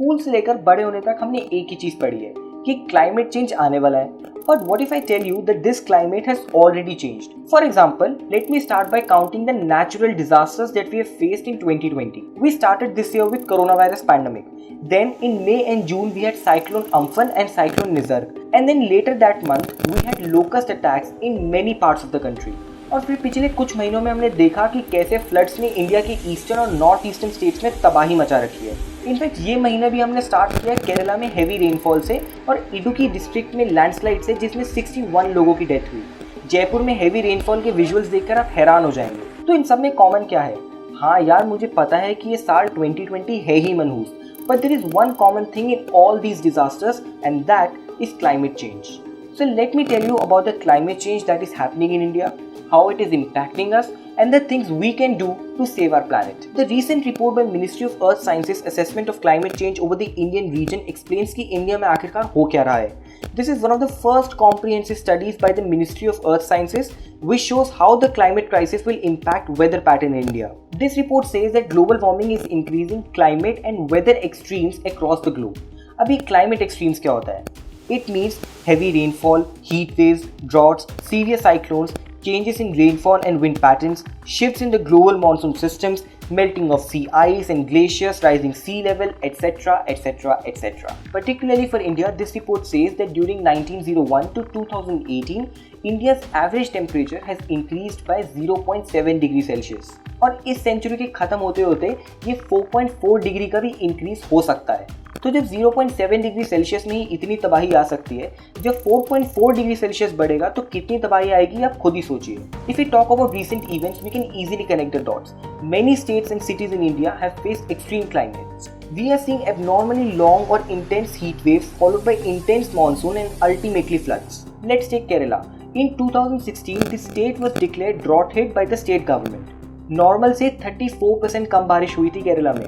School से लेकर बड़े होने तक हमने एक ही चीज पढ़ी है कि क्लाइमेट चेंज आने वाला है. But what if I tell you that this climate has already changed? For example, let me start by counting the natural disasters that we have faced in 2020. We started this year with coronavirus pandemic. Then in May and June we had cyclone Amphan and cyclone Nisarg. And then later that month we had locust attacks in many parts of the country. और फिर पिछले कुछ महीनों में हमने देखा कि कैसे फ्लड्स ने इंडिया के ईस्टर्न और नॉर्थ ईस्टर्न स्टेट्स में तबाही मचा रखी है. इनफैक्ट ये महीना भी हमने स्टार्ट किया केरला में हेवी रेनफॉल से और इडुक्की डिस्ट्रिक्ट में लैंडस्लाइड से जिसमें 61 लोगों की डेथ हुई. जयपुर में हेवी रेनफॉल के विजुअल्स देखकर आप हैरान हो जाएंगे. तो इन सब में कॉमन क्या है? हाँ यार, मुझे पता है कि ये साल 2020 है ही मनहूस, but there is one common thing in all these disasters and that is climate change. So let me tell you about the climate change that is happening in India, how it is impacting us, and the things we can do to save our planet. The recent report by Ministry of Earth Sciences Assessment of Climate Change over the Indian region explains कि India में आखिरकार हो क्या रहा है. This is one of the first comprehensive studies by the Ministry of Earth Sciences which shows how the climate crisis will impact weather pattern in India. This report says that global warming is increasing climate and weather extremes across the globe. अभी climate extremes क्या होता है? It means heavy rainfall, heat waves, droughts, severe cyclones, changes in rainfall and wind patterns, shifts in the global monsoon systems, melting of sea ice and glaciers, rising sea level, etc., etc., etc. Particularly for India, this report says that during 1901 to 2018, India's average temperature has increased by 0.7 degree Celsius. और इस century के खत्म होते होते ये 4.4 degree का भी increase हो सकता है. तो जब 0.7 डिग्री सेल्सियस में ही इतनी तबाही आ सकती है, जब 4.4 डिग्री सेल्सियस बढ़ेगा तो कितनी तबाही आएगी आप खुद ही सोचिए. If you talk about recent events we can easily connect the dots. Many states and cities in India have faced extreme climates. We are seeing abnormally long or intense heat waves followed by intense monsoon and ultimately floods. Let's take Kerala. In 2016, the state was declared drought hit by the state government. Normal से 34% कम बारिश हुई थी केरला में.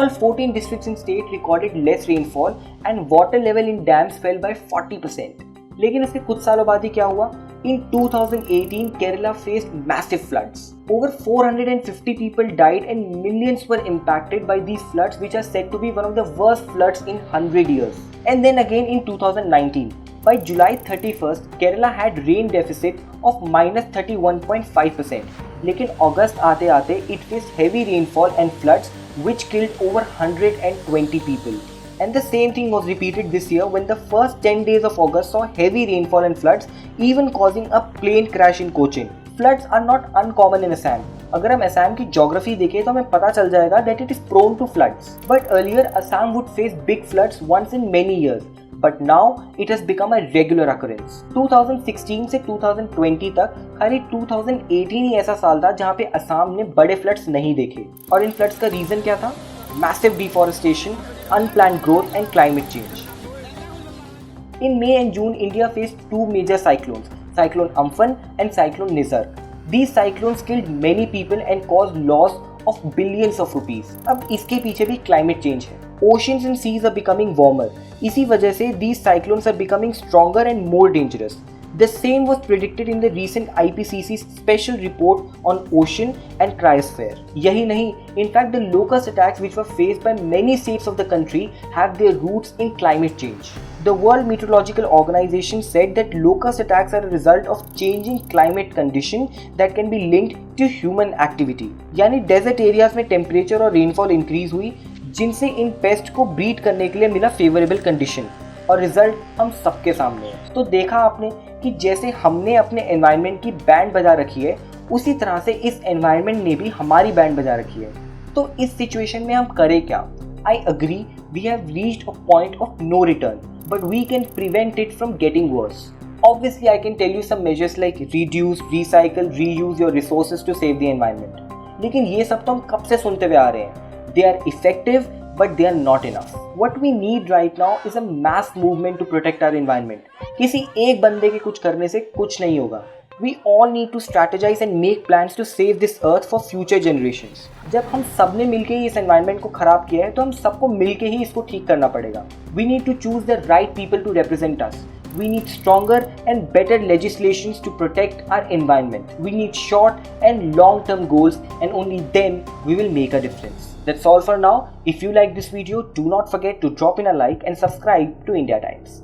All 14 districts in state recorded less rainfall and water level in dams fell by 40%. लेकिन उसके कुछ सालों बाद ही क्या हुआ? In 2018, Kerala faced massive floods. Over 450 people died and millions were impacted by these floods, which are said to be one of the worst floods in 100 years. And then again in 2019, by July 31st, Kerala had rain deficit of minus 31.5%. लेकिन अगस्त आते आते it faced heavy rainfall and floods, which killed over 120 people. And the same thing was repeated this year when the first 10 days of August saw heavy rainfall and floods, even causing a plane crash in Cochin. Floods are not uncommon in Assam. अगर हम असम की geography देखें तो हमें पता चल जाएगा that it is prone to floods. But earlier Assam would face big floods once in many years. But now it has become a regular occurrence. 2016 से 2020 तक खाली 2018 ही ऐसा साल था जहाँ पे असम ने बड़े फ्लड्स नहीं देखे. और इन फ्लड्स का रीजन क्या था? Massive deforestation, unplanned growth and climate change. In May and June, India faced two major cyclones, Cyclone Amphan and Cyclone Nisarg. These cyclones killed many people and caused loss of billions of rupees. अब इसके पीछे भी climate change है. Oceans and seas are becoming warmer. इसी वजह से these cyclones are becoming stronger and more dangerous. The same was predicted in the recent IPCC special report on ocean and cryosphere. यही नहीं, in fact the locust attacks which were faced by many states of the country have their roots in climate change. The World Meteorological Organization said that locust attacks are a result of changing climate condition that can be linked to human activity. यानी desert areas में temperature और rainfall increase हुई, जिनसे इन paste को breed करने के लिए मिला फेवरेबल कंडीशन. और रिजल्ट हम सबके सामने है. तो देखा आपने कि जैसे हमने अपने एनवायरनमेंट की बैंड बजा रखी है, उसी तरह से इस एनवायरनमेंट ने भी हमारी बैंड बजा रखी है. तो इस सिचुएशन में हम करें क्या? I agree we have reached a point of no return, but we can prevent it from getting worse. Obviously, I can tell you some measures like reduce, recycle, reuse your resources to save the environment. लेकिन ये सब तो हम कब से सुनते हुए आ रहे हैं. They are effective, but they are not enough. What we need right now is a mass movement to protect our environment. किसी एक बंदे के कुछ करने से कुछ नहीं होगा. We all need to strategize and make plans to save this earth for future generations. जब हम सब ने मिलके ही इस environment को खराब किया है तो हम सबको मिलके ही इसको ठीक करना पड़ेगा. We need to choose the right people to represent us. we need stronger and better legislations to protect our environment. We need short and long-term goals, and only then we will make a difference. That's all for now. If you like this video, do not forget to drop in a like and subscribe to India Times.